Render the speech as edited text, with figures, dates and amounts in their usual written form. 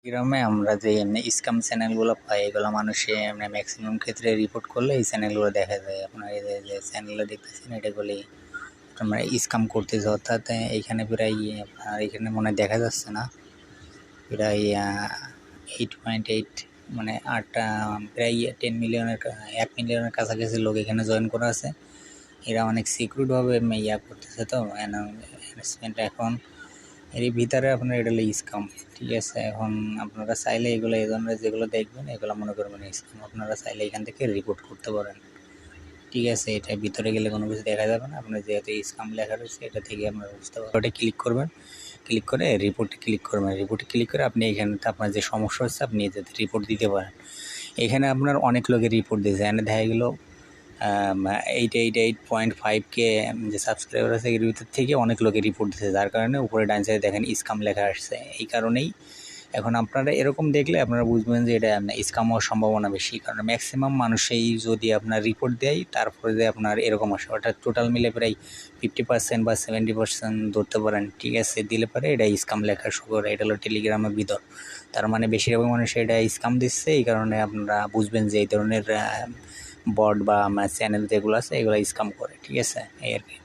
গ্রামে আমরা যে এমনি স্ক্যাম চ্যানেলগুলো পাই এগুলো মানুষে এমনি ম্যাক্সিমাম ক্ষেত্রে রিপোর্ট করলে এই চ্যানেলগুলো দেখা যায়। আপনার এই যে চ্যানেলগুলো দেখতেছেন এটাগুলি তোমরা স্ক্যাম করতেছে, অর্থাৎ এইখানে প্রায় আপনার এখানে মনে হয় দেখা যাচ্ছে না, প্রায় 8.8 মানে প্রায় 1 মিলিয়নের কাছাকাছি লোক এখানে জয়েন করা আছে। এরা অনেক সিকিউরভাবে করতেছে, তো অ্যানাউন্সমেন্ট এখন এর ভিতরে আপনার এটা হলো স্ক্যাম। ঠিক আছে, এখন আপনারা চাইলে এগুলো এই ধরনের যেগুলো দেখবেন এগুলো মনে করবেন স্ক্যাম, আপনারা চাইলে এখান থেকে রিপোর্ট করতে পারেন। ঠিক আছে, এটা ভিতরে গেলে কোনো কিছু দেখা যাবে না, আপনার যেহেতু স্ক্যাম লেখা রয়েছে এটা থেকে আপনারা বুঝতে পারবেন। ওটা ক্লিক করবেন, ক্লিক করে রিপোর্টে ক্লিক করবেন, রিপোর্টে ক্লিক করে আপনি এখানে আপনার যে সমস্যা হচ্ছে আপনি এটাতে রিপোর্ট দিতে পারেন। এখানে আপনার অনেক লোকের রিপোর্ট দিয়েছে, এখানে দেখা গেলো 888.5K যে সাবস্ক্রাইবার আছে এর ভিতর থেকে অনেক লোকে রিপোর্ট দিচ্ছে, যার কারণে উপরে ডান সাইডে দেখেন স্ক্যাম লেখা আসছে। এই কারণেই এখন আপনারা এরকম দেখলে আপনারা বুঝবেন যে এটা স্ক্যাম হওয়ার সম্ভাবনা বেশি, কারণ ম্যাক্সিমাম মানুষই যদি আপনার রিপোর্ট দেয় তারপরে যে আপনার এরকম আসে, ওটা টোটাল মিলে প্রায় 50% বা 70% ধরতে পারেন। ঠিক আছে, দিলে পরে এটা স্ক্যাম লেখা শুরু করে, এটা হলো টেলিগ্রামের ভিতর। তার মানে বেশিরভাগ মানুষ এটা স্ক্যাম দিচ্ছে, এই কারণে আপনারা বুঝবেন যে এই ধরনের বট বা চ্যানেল যেগুলো আছে এগুলো স্ক্যাম করে। ঠিক আছে, এই আর কি।